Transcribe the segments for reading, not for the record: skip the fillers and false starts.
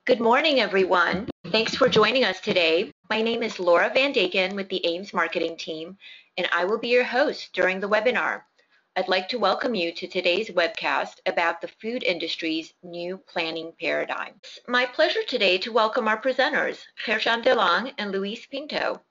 Good morning, everyone. Thanks for joining us today. My name is Laura Van Daken with the AIMMS marketing team, and I will be your host during the webinar. I'd like to welcome you to today's webcast about the food industry's new planning paradigm. It's my pleasure today to welcome our presenters, Gershon DeLong and Luis Pinto.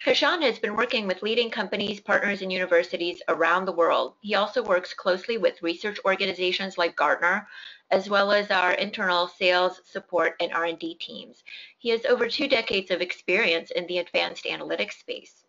Gershon has been working with leading companies, partners, and universities around the world. He also works closely with research organizations like Gartner, as well as our internal sales, support, and R&D teams. He has over 2 decades of experience in the advanced analytics space.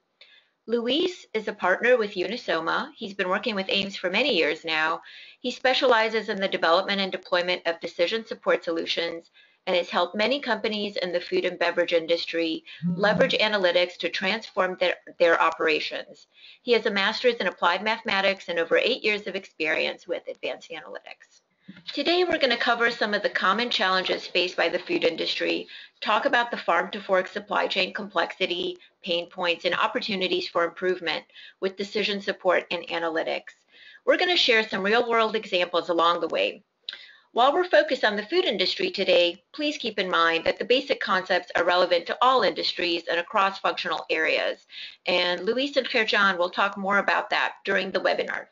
Luis is a partner with Unisoma. He's been working with AIMMS for many years now. He specializes in the development and deployment of decision support solutions and has helped many companies in the food and beverage industry leverage analytics to transform their operations. He has a master's in applied mathematics and over 8 years of experience with advanced analytics. Today, we're going to cover some of the common challenges faced by the food industry, talk about the farm-to-fork supply chain complexity, pain points, and opportunities for improvement with decision support and analytics. We're going to share some real-world examples along the way. While we're focused on the food industry today, please keep in mind that the basic concepts are relevant to all industries and across functional areas. And Luis and Gershon will talk more about that during the webinar.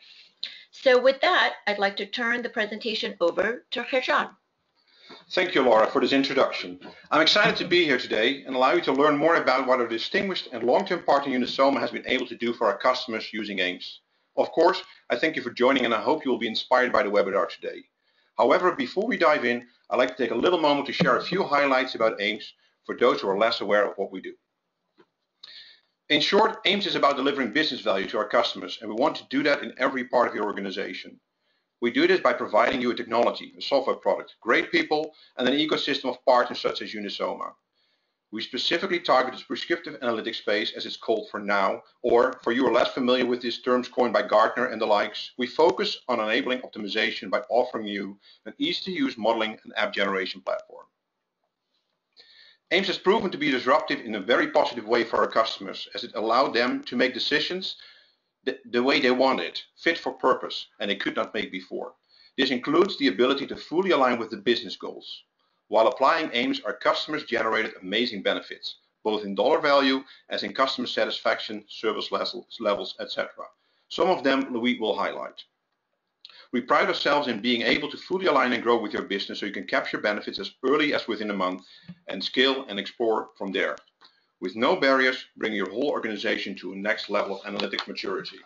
So with that, I'd like to turn the presentation over to Gershon. Thank you, Laura, for this introduction. I'm excited to be here today and allow you to learn more about what our distinguished and long-term partner Unisoma has been able to do for our customers using AIMMS. Of course, I thank you for joining and I hope you will be inspired by the webinar today. However, before we dive in, I'd like to take a little moment to share a few highlights about AIMMS for those who are less aware of what we do. In short, AIMMS is about delivering business value to our customers, and we want to do that in every part of your organization. We do this by providing you a technology, a software product, great people, and an ecosystem of partners such as Unisoma. We specifically target this prescriptive analytics space, as it's called for now, or for you who are less familiar with these terms coined by Gartner and the likes, we focus on enabling optimization by offering you an easy-to-use modeling and app generation platform. AIMMS has proven to be disruptive in a very positive way for our customers, as it allowed them to make decisions the way they want it, fit for purpose, and they could not make before. This includes the ability to fully align with the business goals. While applying AIMMS, our customers generated amazing benefits, both in dollar value as in customer satisfaction, service levels, etc. Some of them Louis will highlight. We pride ourselves in being able to fully align and grow with your business so you can capture benefits as early as within a month and scale and explore from there. With no barriers, bring your whole organization to a next level of analytics maturity.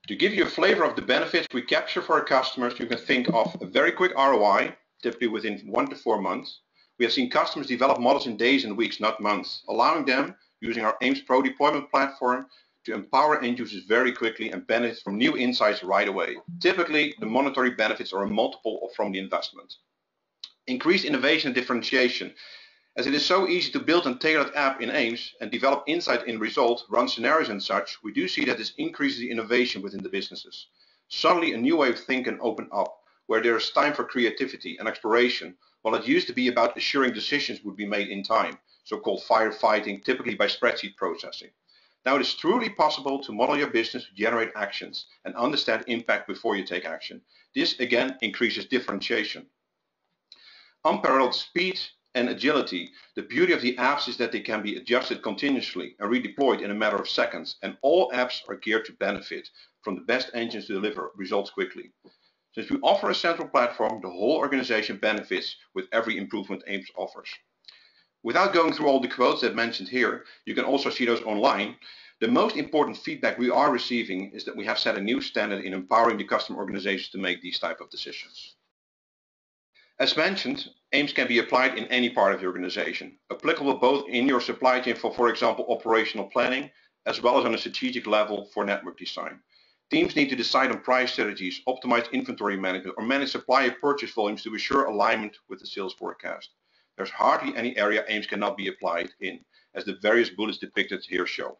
To give you a flavor of the benefits we capture for our customers, you can think of a very quick ROI, typically within 1 to 4 months. We have seen customers develop models in days and weeks, not months, allowing them, using our AIMMS Pro deployment platform, to empower end users very quickly and benefit from new insights right away. Typically, the monetary benefits are a multiple from the investment. Increased innovation and differentiation. As it is so easy to build and tailor an app in AIMMS and develop insight in result, run scenarios and such, we do see that this increases the innovation within the businesses. Suddenly a new way of thinking opened up, where there is time for creativity and exploration, while it used to be about assuring decisions would be made in time, so-called firefighting, typically by spreadsheet processing. Now it is truly possible to model your business to generate actions and understand impact before you take action. This again increases differentiation. Unparalleled speed and agility. The beauty of the apps is that they can be adjusted continuously and redeployed in a matter of seconds, and all apps are geared to benefit from the best engines to deliver results quickly. Since we offer a central platform, the whole organization benefits with every improvement AIMMS offers. Without going through all the quotes that I mentioned here, you can also see those online. The most important feedback we are receiving is that we have set a new standard in empowering the customer organizations to make these type of decisions. As mentioned, AIMMS can be applied in any part of the organization, applicable both in your supply chain for example, operational planning, as well as on a strategic level for network design. Teams need to decide on price strategies, optimize inventory management, or manage supplier purchase volumes to ensure alignment with the sales forecast. There's hardly any area AIMMS cannot be applied in, as the various bullets depicted here show.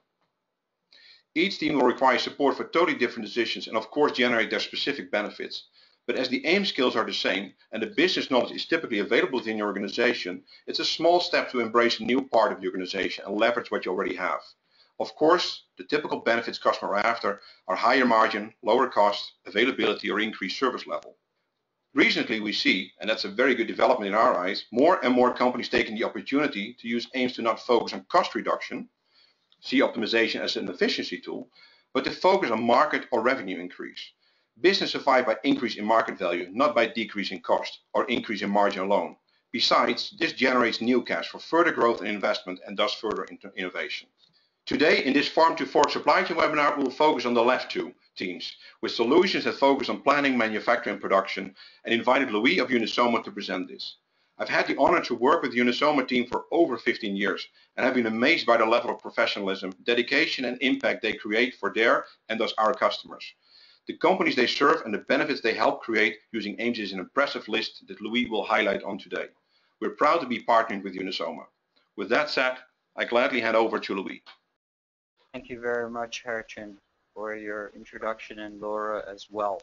Each team will require support for totally different decisions and of course generate their specific benefits. But as the AIMMS skills are the same and the business knowledge is typically available within your organization, it's a small step to embrace a new part of the organization and leverage what you already have. Of course, the typical benefits customers are after are higher margin, lower cost, availability, or increased service level. Recently we see, and that's a very good development in our eyes, more and more companies taking the opportunity to use AIMMS to not focus on cost reduction, see optimization as an efficiency tool, but to focus on market or revenue increase. Business survive by increase in market value, not by decrease in cost or increase in margin alone. Besides, this generates new cash for further growth and investment and thus further innovation. Today, in this Farm to Fork supply chain webinar, we will focus on the left two teams, with solutions that focus on planning, manufacturing, and production, and invited Louis of Unisoma to present this. I've had the honor to work with the Unisoma team for over 15 years, and have been amazed by the level of professionalism, dedication, and impact they create for their and thus our customers. The companies they serve and the benefits they help create using AIMMS is an impressive list that Louis will highlight on today. We're proud to be partnering with Unisoma. With that said, I gladly hand over to Louis. Thank you very much, Herchin, for your introduction, and Laura as well.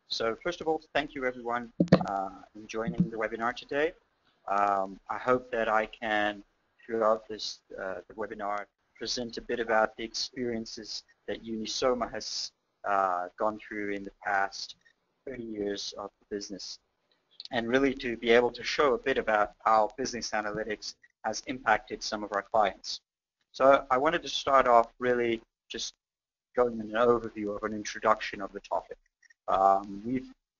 So first of all, thank you everyone in joining the webinar today. I hope that I can, throughout this the webinar, present a bit about the experiences that Unisoma has gone through in the past 30 years of the business, and really to be able to show a bit about how business analytics has impacted some of our clients. So I wanted to start off really just going in an overview of an introduction of the topic.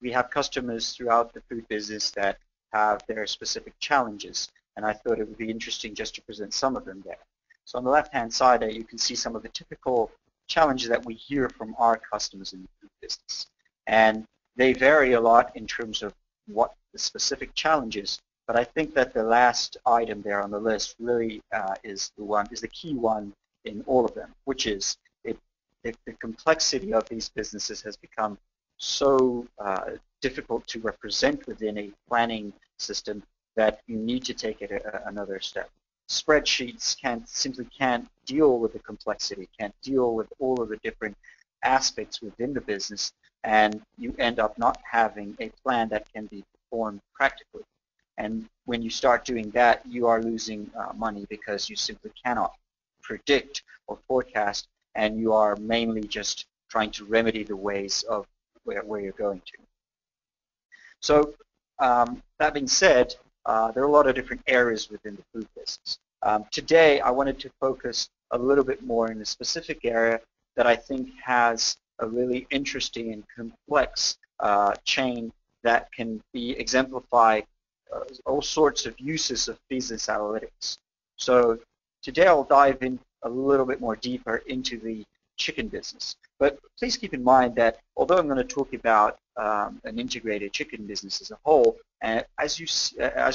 We have customers throughout the food business that have their specific challenges, and I thought it would be interesting just to present some of them there. So on the left-hand side there, you can see some of the typical challenges that we hear from our customers in the food business, and they vary a lot in terms of what the specific challenge is. But I think that the last item there on the list really is the key one in all of them, which is the complexity of these businesses has become so difficult to represent within a planning system that you need to take it another step. Spreadsheets simply can't deal with the complexity, can't deal with all of the different aspects within the business, and you end up not having a plan that can be performed practically. And when you start doing that, you are losing money because you simply cannot predict or forecast, and you are mainly just trying to remedy the ways of where you're going to. So that being said, there are a lot of different areas within the food business. Today, I wanted to focus a little bit more in a specific area that I think has a really interesting and complex chain that can be exemplified all sorts of uses of business analytics. So today I'll dive in a little bit more deeper into the chicken business. But please keep in mind that although I'm going to talk about an integrated chicken business as a whole, as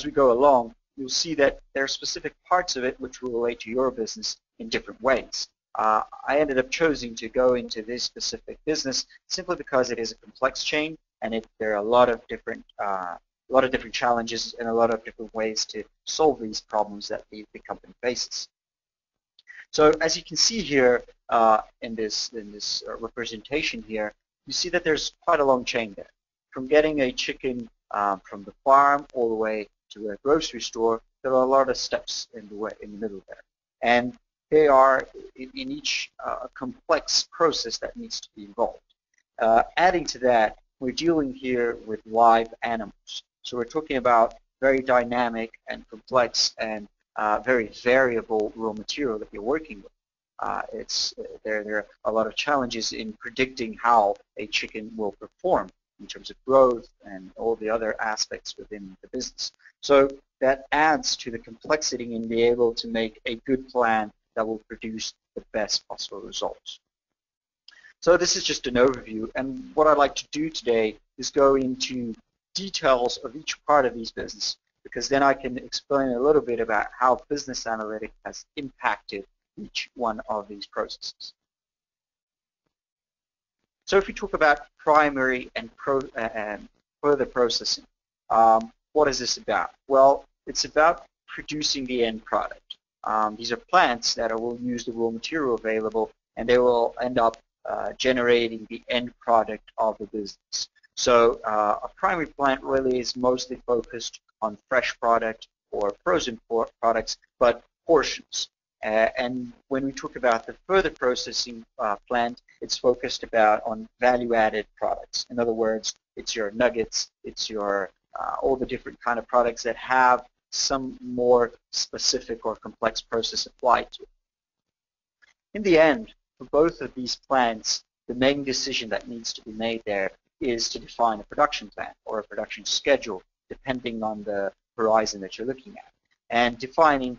we go along, you'll see that there are specific parts of it which will relate to your business in different ways. I ended up choosing to go into this specific business simply because it is a complex chain, and there are a lot of different challenges and a lot of different ways to solve these problems that the company faces. So as you can see here in this representation here, you see that there's quite a long chain there. From getting a chicken from the farm all the way to a grocery store, there are a lot of steps in the middle there. And they are in each a complex process that needs to be involved. Adding to that, we're dealing here with live animals. So we're talking about very dynamic and complex and very variable raw material that you're working with. There are a lot of challenges in predicting how a chicken will perform in terms of growth and all the other aspects within the business. So that adds to the complexity in being able to make a good plan that will produce the best possible results. So this is just an overview, and what I'd like to do today is go into details of each part of these business, because then I can explain a little bit about how business analytics has impacted each one of these processes. So if we talk about primary and further processing, what is this about? Well, it's about producing the end product. These are plants that will use the raw material available, and they will end up generating the end product of the business. So a primary plant really is mostly focused on fresh product or frozen products, but portions. And when we talk about the further processing plant, it's focused on value-added products. In other words, it's your nuggets, it's your all the different kind of products that have some more specific or complex process applied to it. In the end, for both of these plants, the main decision that needs to be made there is to define a production plan or a production schedule, depending on the horizon that you're looking at, and defining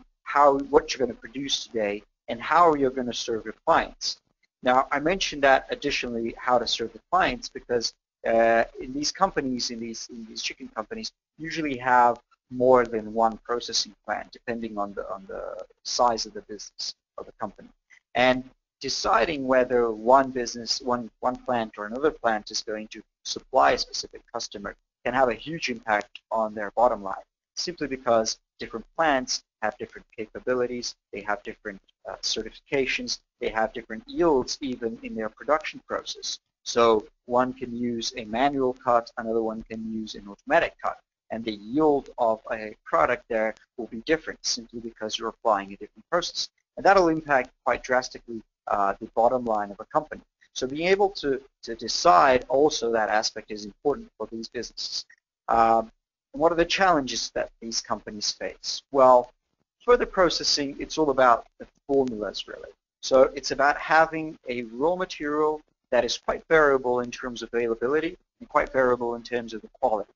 what you're going to produce today and how you're going to serve your clients. Now, I mentioned that additionally how to serve the clients because in these companies, in these chicken companies, usually have more than one processing plant, depending on the size of the business of the company. And deciding whether one plant or another plant is going to supply a specific customer can have a huge impact on their bottom line, simply because different plants have different capabilities, they have different certifications, they have different yields even in their production process. So one can use a manual cut, another one can use an automatic cut, and the yield of a product there will be different simply because you're applying a different process. And that'll impact quite drastically the bottom line of a company. So being able to decide also that aspect is important for these businesses. What are the challenges that these companies face? Well, further processing, it's all about the formulas really. So it's about having a raw material that is quite variable in terms of availability and quite variable in terms of the quality.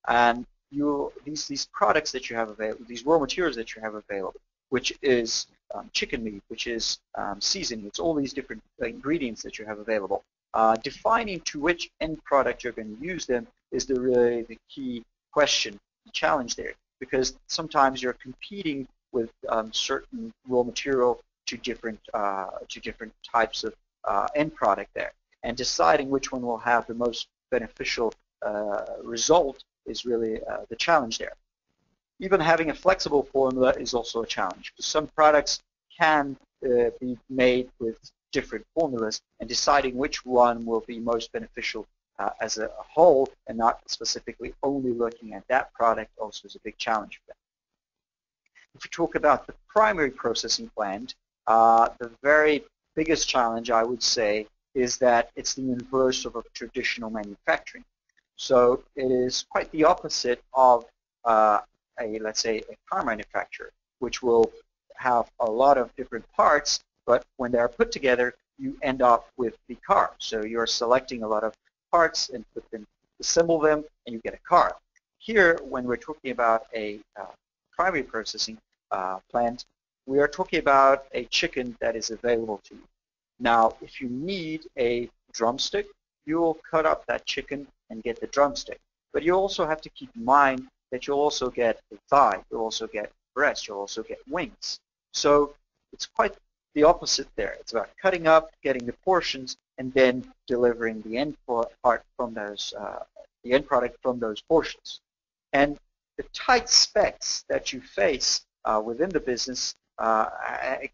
And these products that you have available, these raw materials that you have available, which is chicken meat, which is seasoning, it's all these different ingredients that you have available. Defining to which end product you're going to use them is really the key question, the challenge there, because sometimes you're competing with certain raw material to different types of end product there, and deciding which one will have the most beneficial result is really the challenge there. Even having a flexible formula is also a challenge, because some products can be made with different formulas, and deciding which one will be most beneficial as a whole and not specifically only looking at that product also is a big challenge for them. If we talk about the primary processing plant, the very biggest challenge I would say is that it's the inverse of a traditional manufacturing. So it is quite the opposite of let's say a car manufacturer, which will have a lot of different parts, but when they're put together, you end up with the car. So you're selecting a lot of parts and assemble them, and you get a car. Here, when we're talking about a primary processing plant, we are talking about a chicken that is available to you. Now, if you need a drumstick, you will cut up that chicken and get the drumstick. But you also have to keep in mind that you'll also get the thigh, you'll also get breast, you'll also get wings. So it's quite the opposite there. It's about cutting up, getting the portions, and then delivering the end part from those, the end product from those portions. And the tight specs that you face within the business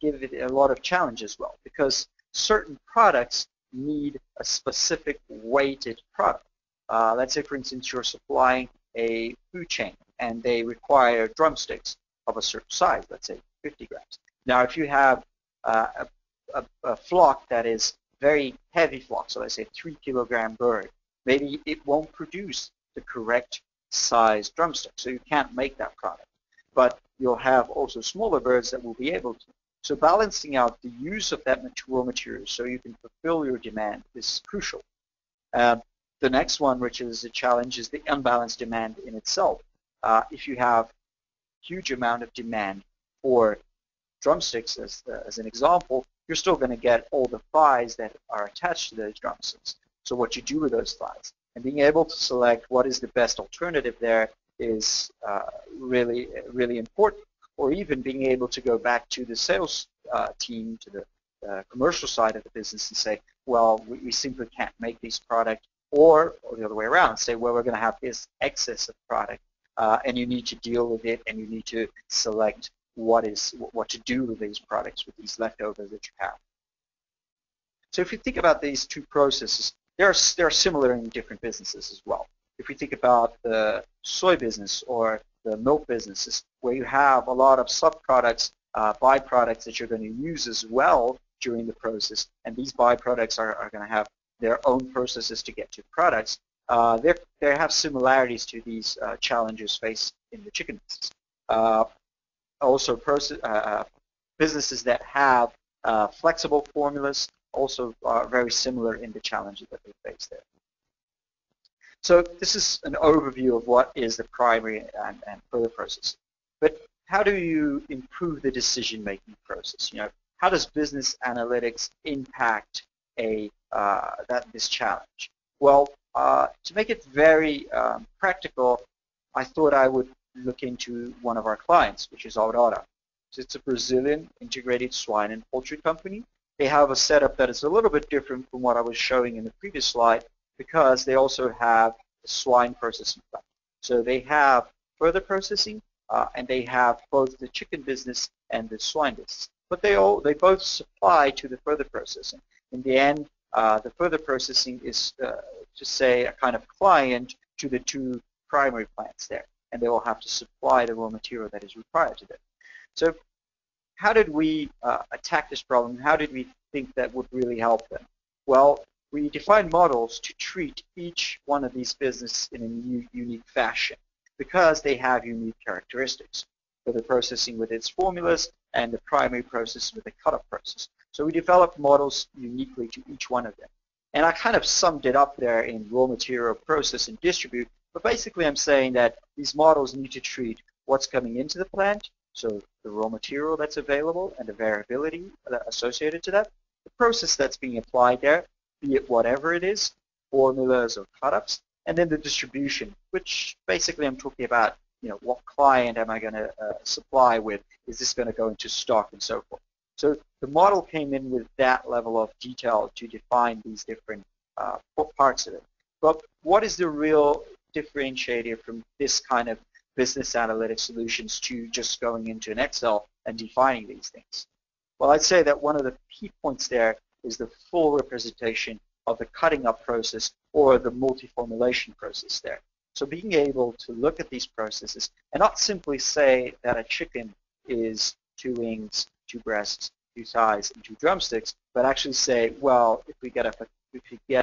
give it a lot of challenge as well, because certain products need a specific weighted product. Let's say, for instance, you're supplying a food chain and they require drumsticks of a certain size, let's say 50 grams. Now, if you have a flock that is very heavy flock, so let's say a 3-kilogram bird, maybe it won't produce the correct size drumstick, so you can't make that product. But you'll have also smaller birds that will be able to. So balancing out the use of that raw material so you can fulfill your demand is crucial. The next one, which is a challenge, is the unbalanced demand in itself. If you have huge amount of demand for drumsticks, as an example, you're still going to get all the thighs that are attached to those drumsticks. So what you do with those thighs, and being able to select what is the best alternative there is really, really important. Or even being able to go back to the sales team, to the commercial side of the business and say, well, we simply can't make these products, or the other way around, say, well, we're going to have this excess of product, and you need to deal with it, and you need to select what to do with these products, with these leftovers that you have. So if you think about these two processes, they're similar in different businesses as well. If we think about the soy business or the milk businesses, where you have a lot of subproducts, byproducts that you're going to use as well during the process, and these byproducts are going to have their own processes to get to products, they have similarities to these challenges faced in the chicken business. Also, businesses that have flexible formulas also are very similar in the challenges that they face there. So this is an overview of what is the primary and further process. But how do you improve the decision-making process? How does business analytics impact this challenge? Well, to make it very practical, I thought I would look into one of our clients, which is Aurora. So it's a Brazilian integrated swine and poultry company. They have a setup that is a little bit different from what I was showing in the previous slide, because they also have a swine processing plant. So they have further processing, and they have both the chicken business and the swine business. But they both supply to the further processing. In the end, the further processing is, to say, a kind of client to the two primary plants there, and they will have to supply the raw material that is required to them. So how did we attack this problem? How did we think that would really help them? Well, we defined models to treat each one of these businesses in a unique fashion, because they have unique characteristics. For the processing with its formulas and the primary process with the cut-up process. So we developed models uniquely to each one of them. And I kind of summed it up there in raw material, process, and distribute. But basically I'm saying that these models need to treat what's coming into the plant, so the raw material that's available and the variability associated to that, the process that's being applied there, be it whatever it is, formulas or cut-ups, and then the distribution, which basically I'm talking about, what client am I going to supply with? Is this going to go into stock and so forth? So the model came in with that level of detail to define these different parts of it. But what is the real differentiator from this kind of business analytics solutions to just going into an Excel and defining these things? Well, I'd say that one of the key points there is the full representation of the cutting up process or the multi-formulation process there. So being able to look at these processes and not simply say that a chicken is 2 wings, 2 breasts, 2 thighs, and 2 drumsticks, but actually say, well, if we get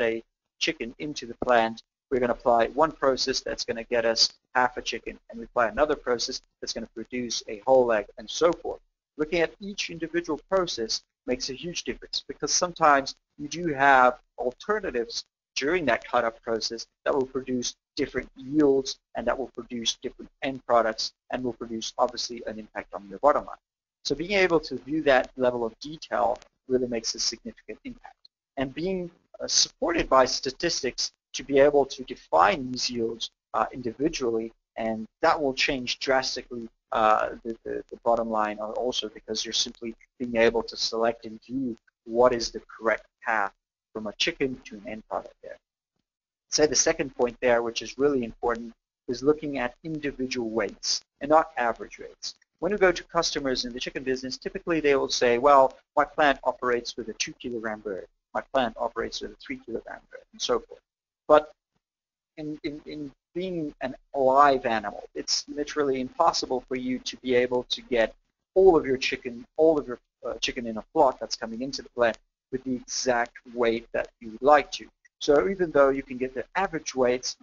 a chicken into the plant, we're going to apply one process that's going to get us half a chicken, and we apply another process that's going to produce a whole egg, and so forth. Looking at each individual process makes a huge difference, because sometimes you do have alternatives during that cut-up process that will produce different yields and that will produce different end products and will produce, obviously, an impact on your bottom line. So being able to view that level of detail really makes a significant impact. And being supported by statistics to be able to define these yields individually, and that will change drastically the bottom line also, because you're simply being able to select and view what is the correct path from a chicken to an end product there. Say the second point there, which is really important, is looking at individual weights and not average weights. When you go to customers in the chicken business, typically they will say, well, my plant operates with a 2-kilogram bird, my plant operates with a 3-kilogram bird, and so forth. But in being an live animal, it's literally impossible for you to be able to get all of your chicken in a flock that's coming into the plant with the exact weight that you would like to. So even though you can get the average weights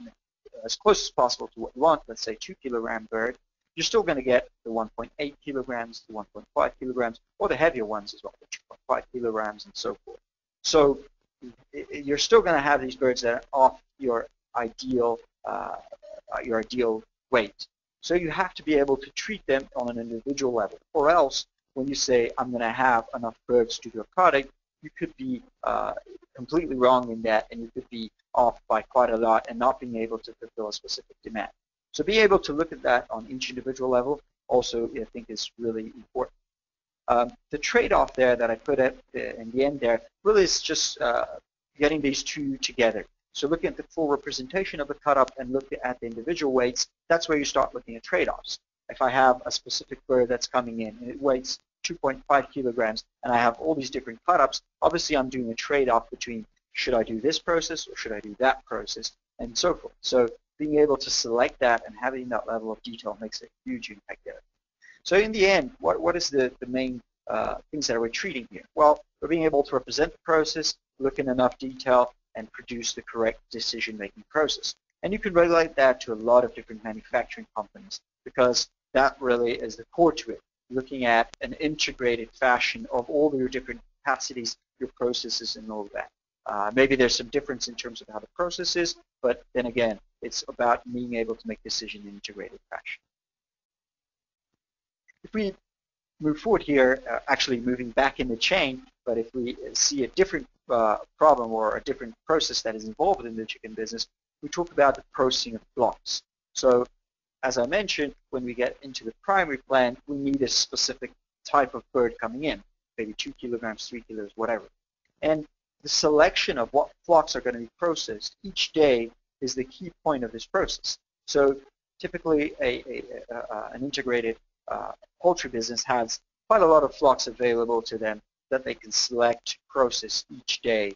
as close as possible to what you want, let's say 2-kilogram bird, you're still going to get the 1.8 kilograms, the 1.5 kilograms, or the heavier ones as well, the 2.5 kilograms, and so forth. So you're still going to have these birds that are off your ideal weight. So you have to be able to treat them on an individual level, or else when you say, I'm going to have enough birds to do a product, you could be completely wrong in that, and you could be off by quite a lot and not being able to fulfill a specific demand. So being able to look at that on each individual level also, I think, is really important. The trade-off there that I put at in the end there really is just getting these two together. So looking at the full representation of the cut-up and looking at the individual weights, that's where you start looking at trade-offs. If I have a specific bird that's coming in and it weighs 2.5 kilograms and I have all these different cut-ups, obviously I'm doing a trade-off between should I do this process or should I do that process, and so forth. So being able to select that and having that level of detail makes a huge impact there. So in the end, what is the main things that we're treating here? Well, we're being able to represent the process, look in enough detail, and produce the correct decision-making process. And you can relate that to a lot of different manufacturing companies, because that really is the core to it, looking at an integrated fashion of all your different capacities, your processes, and all that. Maybe there's some difference in terms of how the process is, but then again, it's about being able to make decisions in an integrated fashion. If we move forward here, actually moving back in the chain, but if we see a different problem or a different process that is involved in the chicken business, we talk about the processing of blocks. So as I mentioned, when we get into the primary plant, we need a specific type of bird coming in, maybe 2 kilograms, 3 kilos, whatever. And the selection of what flocks are going to be processed each day is the key point of this process. So typically an integrated poultry business has quite a lot of flocks available to them that they can select, process each day,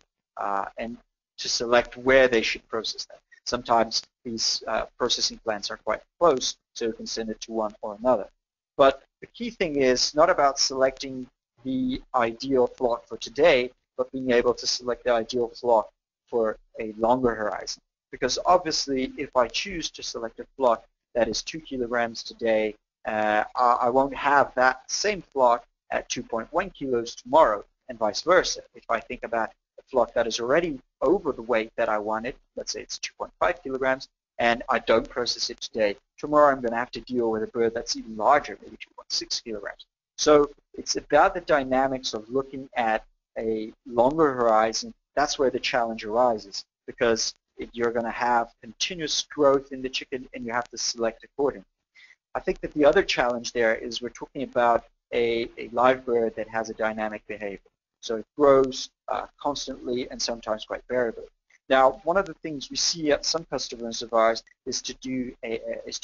and to select where they should process them. Sometimes these processing plants are quite close, so you can send it to one or another. But the key thing is not about selecting the ideal flock for today, but being able to select the ideal flock for a longer horizon. Because obviously, if I choose to select a flock that is 2 kilograms today, I won't have that same flock at 2.1 kilos tomorrow, and vice versa. If I think about a flock that is already over the weight that I wanted, let's say it's 2.5 kilograms, and I don't process it today, tomorrow I'm going to have to deal with a bird that's even larger, maybe 2.6 kilograms. So it's about the dynamics of looking at a longer horizon. That's where the challenge arises, because you're going to have continuous growth in the chicken and you have to select accordingly. I think that the other challenge there is we're talking about a live bird that has a dynamic behavior. So it grows constantly and sometimes quite variably. Now, one of the things we see at some customers of ours is to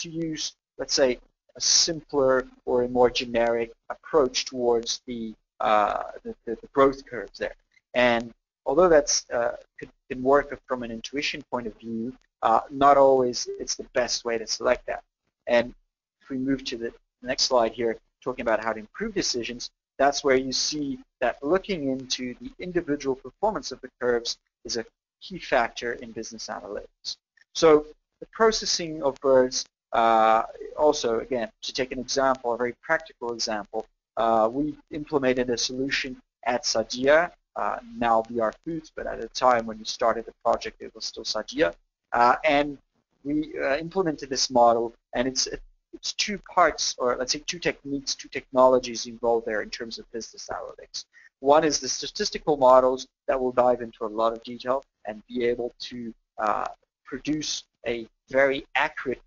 use, let's say, a simpler or a more generic approach towards the growth curves there. And although that's can work from an intuition point of view, not always it's the best way to select that. And if we move to the next slide here, talking about how to improve decisions, that's where you see that looking into the individual performance of the curves is a key factor in business analytics. So the processing of birds, also, again, to take an example, a very practical example, we implemented a solution at Sadia, now VR Foods, but at the time when we started the project, it was still Sadia. And we implemented this model, and it's two parts, or let's say two techniques, two technologies involved there in terms of business analytics. One is the statistical models that will dive into a lot of detail and be able to produce a very accurate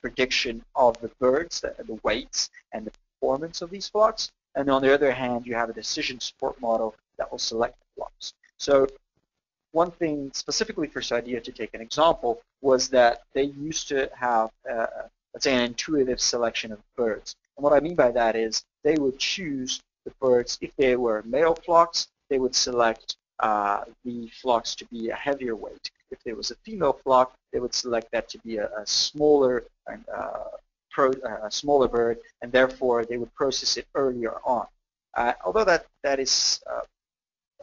prediction of the birds, the weights, and the performance of these flocks. And on the other hand, you have a decision support model that will select the flocks. So one thing specifically for Sadia, to take an example, was that they used to have, let's say, an intuitive selection of birds. And what I mean by that is they would choose the birds, if they were male flocks, they would select the flocks to be a heavier weight. If there was a female flock, they would select that to be a smaller smaller bird, and therefore they would process it earlier on. Although that is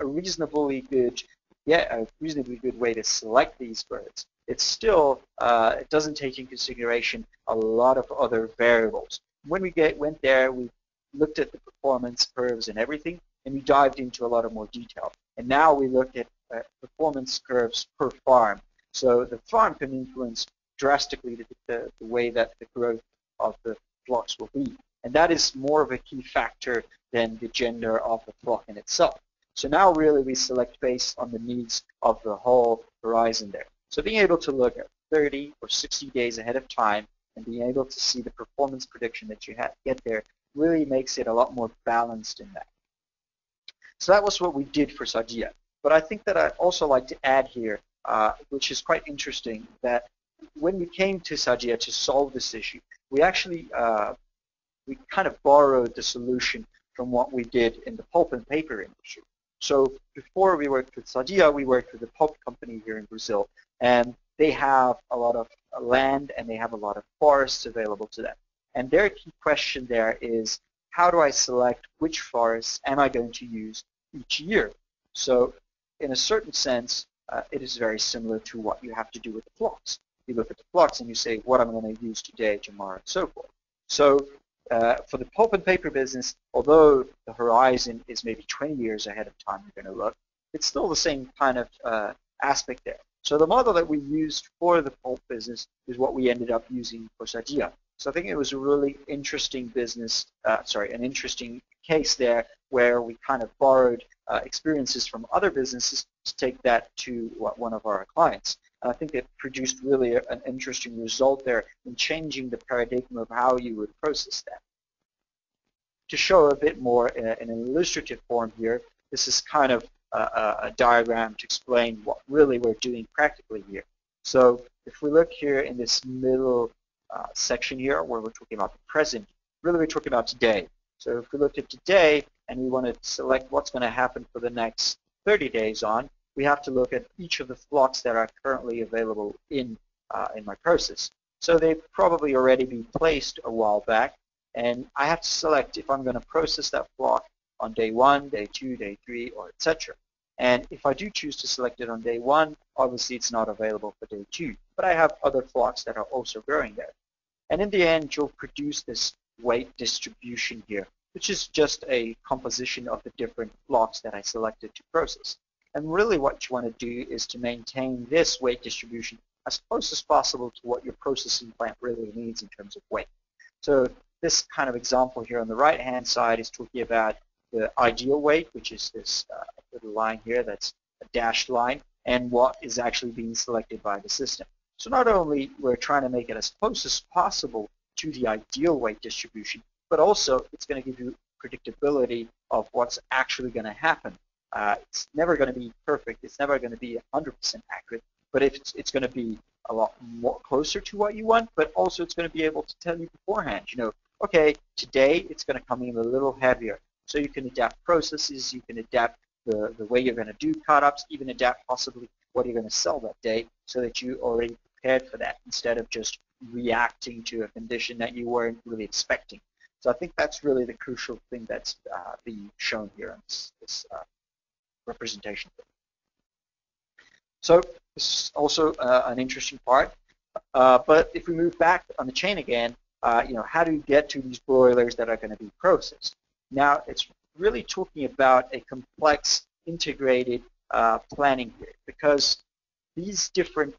a reasonably good way to select these birds, it's still it doesn't take into consideration a lot of other variables. When we went there, we looked at the performance curves and everything, and we dived into a lot of more detail. And now we look at performance curves per farm. So the farm can influence drastically the way that the growth of the flocks will be. And that is more of a key factor than the gender of the flock in itself. So now really we select based on the needs of the whole horizon there. So being able to look at 30 or 60 days ahead of time and being able to see the performance prediction that you get there really makes it a lot more balanced in that. So that was what we did for Sadia. But I think that I'd also like to add here, which is quite interesting, that when we came to Sadia to solve this issue, we actually we kind of borrowed the solution from what we did in the pulp and paper industry. So before we worked with Sadia, we worked with a pulp company here in Brazil, and they have a lot of land and they have a lot of forests available to them. And their key question there is, how do I select which forests am I going to use each year? So in a certain sense, it is very similar to what you have to do with the flocks. You look at the flocks and you say, what I'm going to use today, tomorrow, and so forth. So for the pulp and paper business, although the horizon is maybe 20 years ahead of time you're going to look, it's still the same kind of aspect there. So the model that we used for the pulp business is what we ended up using for Sadia. So I think it was a really interesting business, an interesting case there where we kind of borrowed experiences from other businesses to take that to one of our clients. And I think it produced really an interesting result there in changing the paradigm of how you would process that. To show a bit more in an illustrative form here, this is kind of a diagram to explain what really we're doing practically here. So if we look here in this middle section here where we're talking about the present, really we're talking about today. So if we look at today and we want to select what's going to happen for the next 30 days on, we have to look at each of the flocks that are currently available in my process. So they've probably already been placed a while back, and I have to select if I'm going to process that flock on day 1, day 2, day 3, or etc. And if I do choose to select it on day 1, obviously it's not available for day 2. But I have other flocks that are also growing there. And in the end, you'll produce this weight distribution here, which is just a composition of the different flocks that I selected to process. And really what you want to do is to maintain this weight distribution as close as possible to what your processing plant really needs in terms of weight. So this kind of example here on the right-hand side is talking about the ideal weight, which is this little line here that's a dashed line, and what is actually being selected by the system. So not only we're trying to make it as close as possible to the ideal weight distribution, but also it's going to give you predictability of what's actually going to happen. It's never going to be perfect. It's never going to be 100% accurate, but it's going to be a lot more closer to what you want, but also it's going to be able to tell you beforehand, okay, today it's going to come in a little heavier. So you can adapt processes, you can adapt the way you're going to do cut-ups, even adapt possibly what you're going to sell that day so that you already prepared for that instead of just reacting to a condition that you weren't really expecting. So I think that's really the crucial thing that's being shown here in this representation. So this is also an interesting part. But if we move back on the chain again, how do you get to these broilers that are going to be processed? Now, it's really talking about a complex integrated planning here, because these different,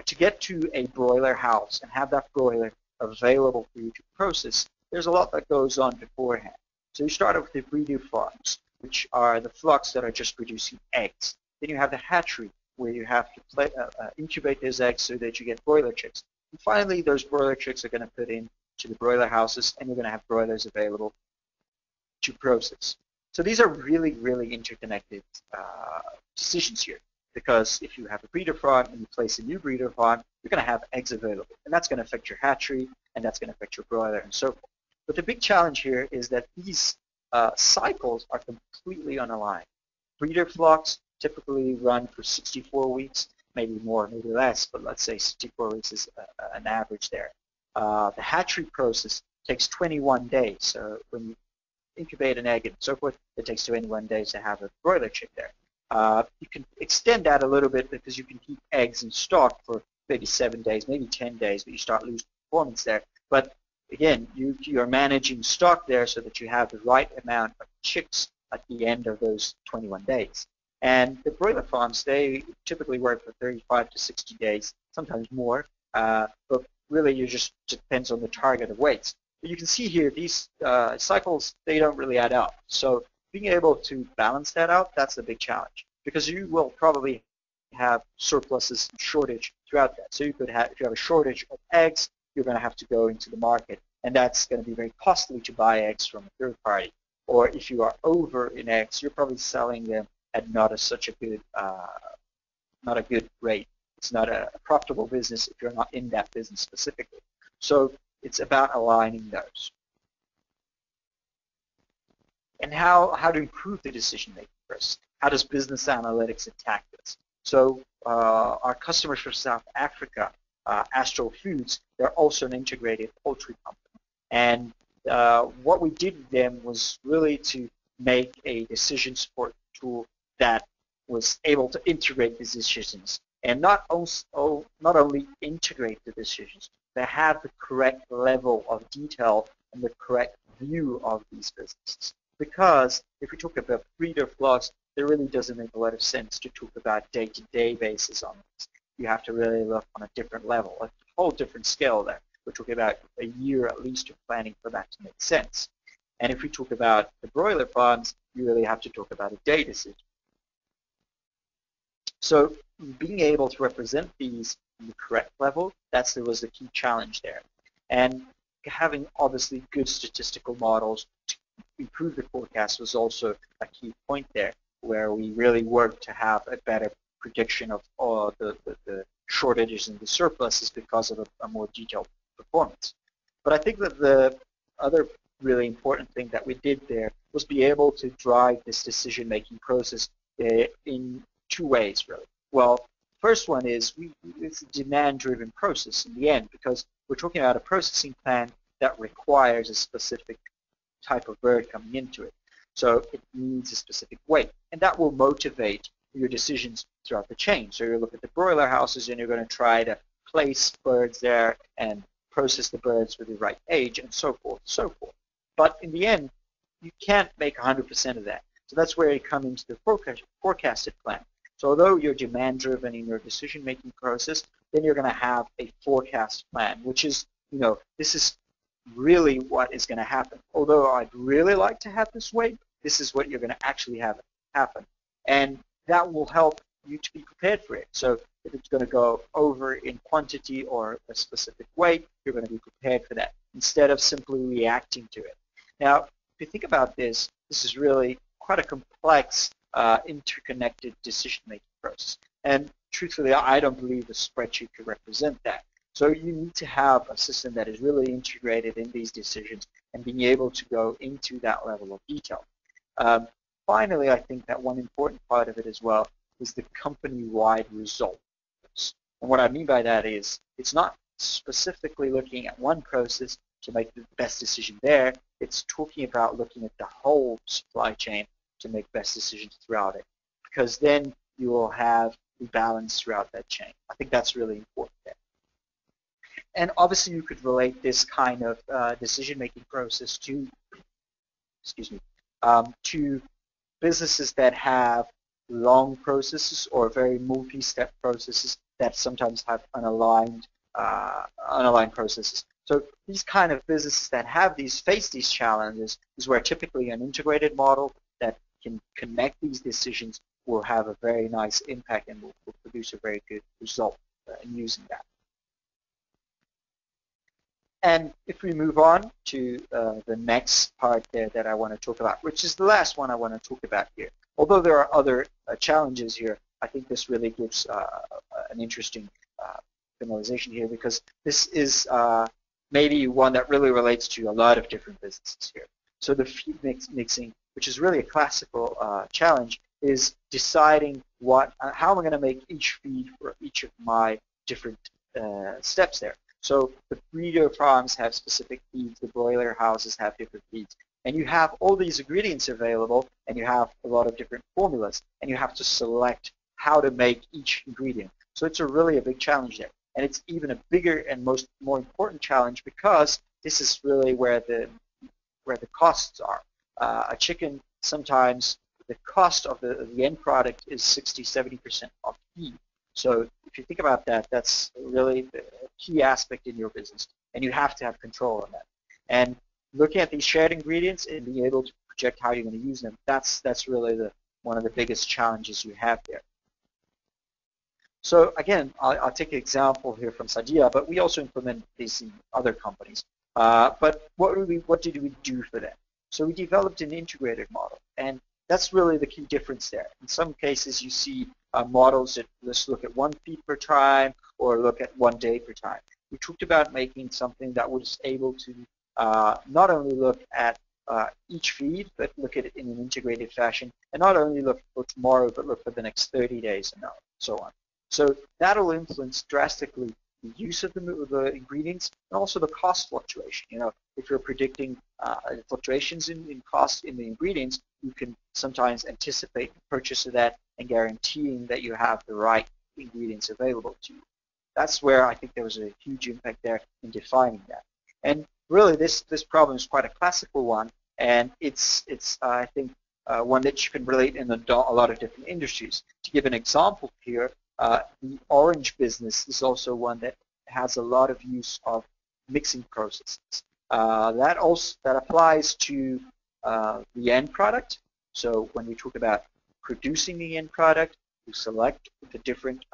to get to a broiler house and have that broiler available for you to process, there's a lot that goes on beforehand. So you start with the breeder farms, which are the flocks that are just producing eggs. Then you have the hatchery, where you have to incubate those eggs so that you get broiler chicks. And finally, those broiler chicks are going to put in to the broiler houses, and you're going to have broilers available to process. So these are really, really interconnected decisions here, because if you have a breeder farm and you place a new breeder farm, you're going to have eggs available, and that's going to affect your hatchery, and that's going to affect your broiler, and so forth. But the big challenge here is that these cycles are completely unaligned. Breeder flocks typically run for 64 weeks, maybe more, maybe less, but let's say 64 weeks is an average there. The hatchery process takes 21 days. So when you incubate an egg and so forth, it takes 21 days to have a broiler chick there. You can extend that a little bit because you can keep eggs in stock for maybe 7 days, maybe 10 days, but you start losing performance there. But again, you're managing stock there so that you have the right amount of chicks at the end of those 21 days. And the broiler farms, they typically work for 35 to 60 days, sometimes more, but really it just depends on the target of weights. But you can see here, these cycles, they don't really add up. So being able to balance that out, that's the big challenge, because you will probably have surpluses and shortage throughout that. So you could have, if you have a shortage of eggs, you're going to have to go into the market, and that's going to be very costly to buy eggs from a third party. Or if you are over in eggs, you're probably selling them at not such a good, not a good rate. It's not a profitable business if you're not in that business specifically. So it's about aligning those. And how to improve the decision-making process. How does business analytics attack this? So our customers from South Africa, Astro Foods, they're also an integrated poultry company. And what we did with them was really to make a decision support tool that was able to integrate these decisions, and not only integrate the decisions, they have the correct level of detail and the correct view of these businesses. Because if we talk about breeder flocks, there really doesn't make a lot of sense to talk about day-to-day basis on this. You have to really look on a different level, a whole different scale there. We're talking about a year at least of planning for that to make sense. And if we talk about the broiler farms, you really have to talk about a day decision. So being able to represent these on the correct level, was the key challenge there. And having obviously good statistical models to improve the forecast was also a key point there, where we really worked to have a better prediction of all the shortages and the surpluses because of a more detailed performance. But I think that the other really important thing that we did there was be able to drive this decision-making process in two ways, really. Well, first one is it's a demand-driven process in the end, because we're talking about a processing plan that requires a specific type of bird coming into it. So it needs a specific weight, and that will motivate your decisions throughout the chain. So you look at the broiler houses and you're going to try to place birds there and process the birds with the right age and so forth, so forth. But in the end, you can't make 100% of that. So that's where you come into the forecasted plan. So although you're demand-driven in your decision-making process, then you're going to have a forecast plan, which is, this is really what is going to happen. Although I'd really like to have this weight, this is what you're going to actually have happen. And that will help you to be prepared for it. So if it's going to go over in quantity or a specific weight, you're going to be prepared for that instead of simply reacting to it. Now, if you think about this, this is really quite a complex, interconnected decision-making process. And truthfully, I don't believe a spreadsheet could represent that. So you need to have a system that is really integrated in these decisions and being able to go into that level of detail. Finally, I think that one important part of it as well is the company-wide results. And what I mean by that is it's not specifically looking at one process to make the best decision there. It's talking about looking at the whole supply chain to make best decisions throughout it, because then you will have the balance throughout that chain. I think that's really important there. And obviously you could relate this kind of decision-making process to, to businesses that have long processes or very multi-step processes that sometimes have unaligned processes. So these kind of businesses that face these challenges is where typically an integrated model that can connect these decisions will have a very nice impact and will produce a very good result in using that. And if we move on to the next part there that I want to talk about, which is the last one I want to talk about here. Although there are other challenges here, I think this really gives an interesting finalization here, because this is maybe one that really relates to a lot of different businesses here. So the feed mixing, which is really a classical challenge, is deciding how am I going to make each feed for each of my different steps there. So the breeder farms have specific feeds, the broiler houses have different feeds, and you have all these ingredients available, and you have a lot of different formulas, and you have to select how to make each ingredient. So it's really a big challenge there, and it's even a bigger and more important challenge, because this is really where the costs are. A chicken, sometimes the cost of the end product is 60-70% of feed. So if you think about that, that's really a key aspect in your business, and you have to have control on that. And looking at these shared ingredients and being able to project how you're going to use them, that's really one of the biggest challenges you have there. So again, I'll take an example here from Sadia, but we also implement this in other companies. But what did we do for that? So we developed an integrated model, and that's really the key difference there. In some cases, you see models that just look at one feed per time or look at 1 day per time. We talked about making something that was able to not only look at each feed, but look at it in an integrated fashion, and not only look for tomorrow, but look for the next 30 days and so on. So that'll influence drastically the use of the ingredients and also the cost fluctuation. If you're predicting fluctuations in cost in the ingredients, you can sometimes anticipate the purchase of that and guaranteeing that you have the right ingredients available to you. That's where I think there was a huge impact there in defining that. And really, this problem is quite a classical one, and it's I think one that you can relate in a lot of different industries. To give an example here, the orange business is also one that has a lot of use of mixing processes. That applies to the end product. So when we talk about producing the end product, you select the different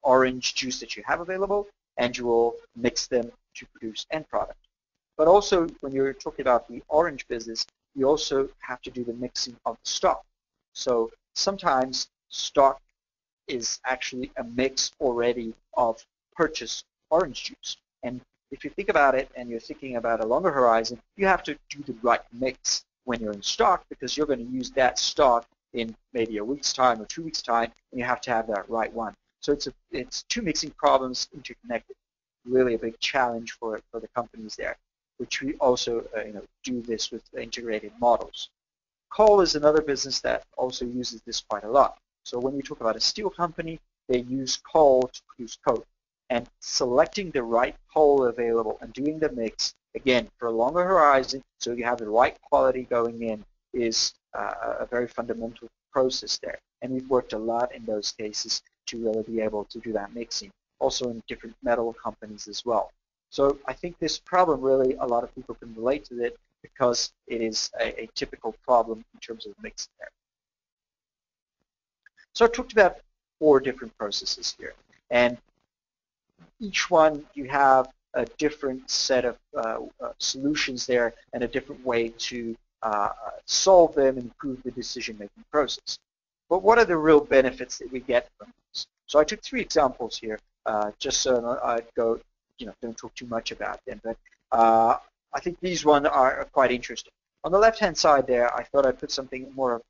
orange juice that you have available, and you will mix them to produce end product. But also, when you're talking about the orange business, you also have to do the mixing of the stock. So sometimes stock is actually a mix already of purchased orange juice. And if you think about it and you're thinking about a longer horizon, you have to do the right mix when you're in stock, because you're going to use that stock in maybe a week's time or 2 weeks' time, and you have to have that right one. So it's two mixing problems interconnected. Really a big challenge for the companies there, which we also do this with integrated models. Coal is another business that also uses this quite a lot. So when we talk about a steel company, they use coal to produce coke. And selecting the right coal available and doing the mix, again, for a longer horizon, so you have the right quality going in, is a very fundamental process there. And we've worked a lot in those cases to really be able to do that mixing, also in different metal companies as well. So I think this problem really, a lot of people can relate to it because it is a typical problem in terms of mixing there. So I talked about 4 different processes here. And each one, you have a different set of solutions there and a different way to solve them and improve the decision-making process. But what are the real benefits that we get from this? So I took 3 examples here, just so I'd go, don't talk too much about them. But I think these ones are quite interesting. On the left-hand side there, I thought I'd put something more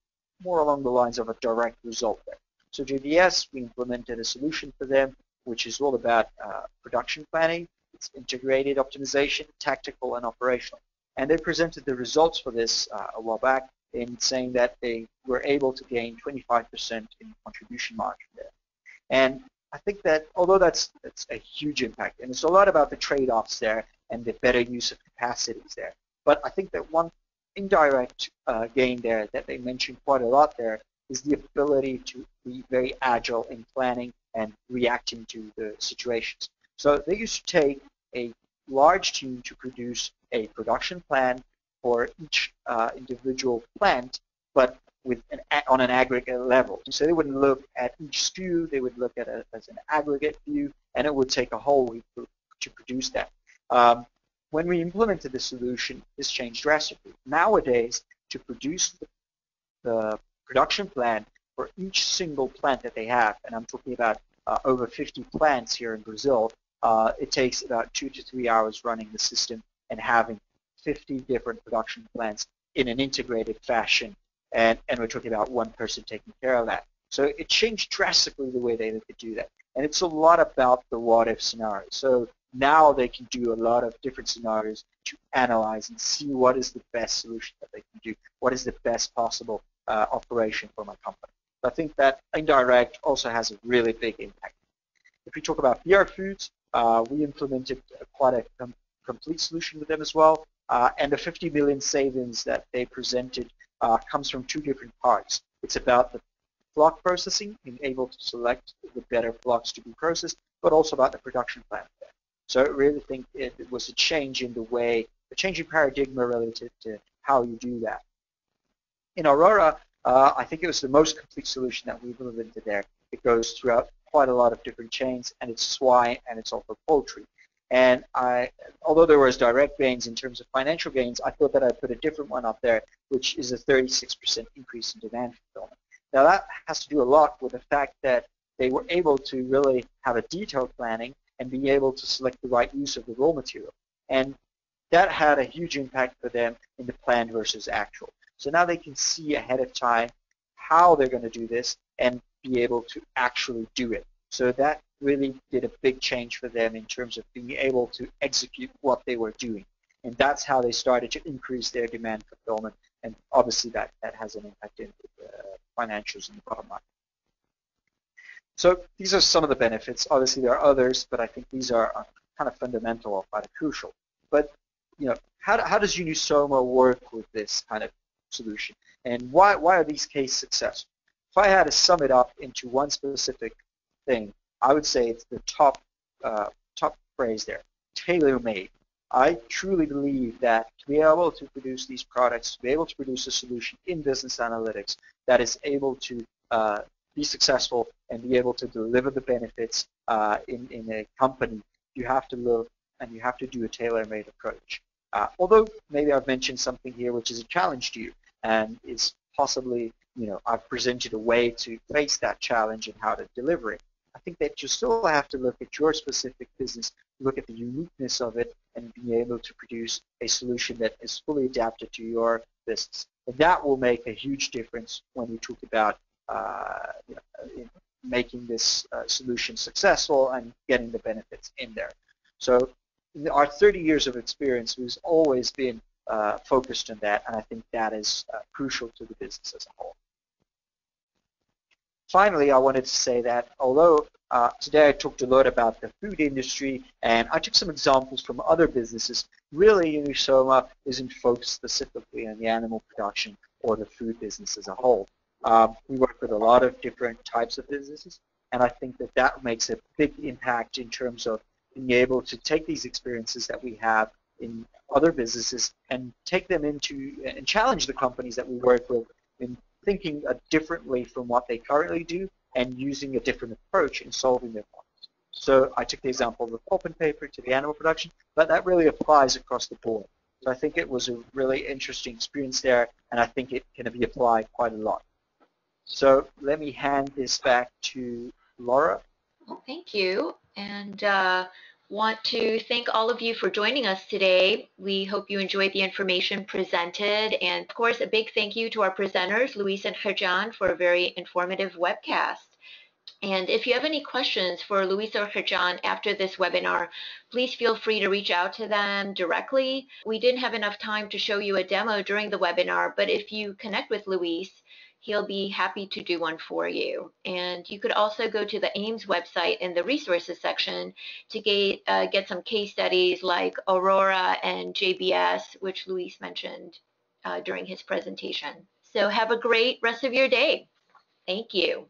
along the lines of a direct result there. So JBS, we implemented a solution for them, which is all about production planning. It's integrated optimization, tactical and operational. And they presented the results for this a while back in saying that they were able to gain 25% in contribution margin there. And I think that although that's a huge impact, and it's a lot about the trade-offs there and the better use of capacities there. But I think that one indirect gain there that they mentioned quite a lot there is the ability to be very agile in planning and reacting to the situations. So they used to take a large team to produce a production plan for each individual plant, but on an aggregate level. So they wouldn't look at each SKU, they would look at it as an aggregate view, and it would take a whole week to produce that. When we implemented the solution, this changed drastically. Nowadays, to produce the production plan for each single plant that they have, and I'm talking about over 50 plants here in Brazil, it takes about 2 to 3 hours running the system and having 50 different production plants in an integrated fashion, and we're talking about one person taking care of that. So it changed drastically the way they could do that, and it's a lot about the what-if scenario. So now they can do a lot of different scenarios to analyze and see what is the best solution that they can do, what is the best possible operation for my company. I think that indirect also has a really big impact. If we talk about PR Foods, we implemented quite a complete solution with them as well, and the 50 million savings that they presented comes from 2 different parts. It's about the flock processing, being able to select the better flocks to be processed, but also about the production plan there. So I really think it was a change in the way, a change in paradigm relative to how you do that. In Aurora, I think it was the most complete solution that we've implemented there. It goes throughout quite a lot of different chains, and it's swine and it's also poultry. And although there was direct gains in terms of financial gains, I thought that I'd put a different one up there, which is a 36% increase in demand fulfillment. Now that has to do a lot with the fact that they were able to really have a detailed planning and be able to select the right use of the raw material. And that had a huge impact for them in the planned versus actual. So now they can see ahead of time how they're going to do this and be able to actually do it. So that really did a big change for them in terms of being able to execute what they were doing. And that's how they started to increase their demand fulfillment. And obviously that has an impact in financials in the bottom line. So these are some of the benefits. Obviously, there are others, but I think these are kind of fundamental or kind of crucial. But how does Unisoma work with this kind of solution, and why are these cases successful? If I had to sum it up into one specific thing, I would say it's the top phrase there: tailor-made. I truly believe that to be able to produce these products, to be able to produce a solution in business analytics that is able to be successful and be able to deliver the benefits in a company, you have to look and you have to do a tailor-made approach. Although maybe I've mentioned something here which is a challenge to you, and it's possibly, I've presented a way to face that challenge and how to deliver it. I think that you still have to look at your specific business, look at the uniqueness of it, and be able to produce a solution that is fully adapted to your business. And that will make a huge difference when we talk about making this solution successful and getting the benefits in there. So in our 30 years of experience, we've always been focused on that, and I think that is crucial to the business as a whole. Finally, I wanted to say that although today I talked a lot about the food industry and I took some examples from other businesses, really Unisoma isn't focused specifically on the animal production or the food business as a whole. We work with a lot of different types of businesses, and I think that that makes a big impact in terms of being able to take these experiences that we have in other businesses and take them into and challenge the companies that we work with in thinking differently from what they currently do and using a different approach in solving their problems. So I took the example of the pulp and paper to the animal production, but that really applies across the board. So I think it was a really interesting experience there, and I think it can be applied quite a lot. So let me hand this back to Laura. Well, thank you, and want to thank all of you for joining us today. We hope you enjoyed the information presented, and of course a big thank you to our presenters, Luis and Herjan, for a very informative webcast. And if you have any questions for Luis or Herjan after this webinar, please feel free to reach out to them directly. We didn't have enough time to show you a demo during the webinar, but if you connect with Luis, he'll be happy to do one for you. And you could also go to the AIMMS website in the resources section to get some case studies like Aurora and JBS, which Luis mentioned during his presentation. So have a great rest of your day. Thank you.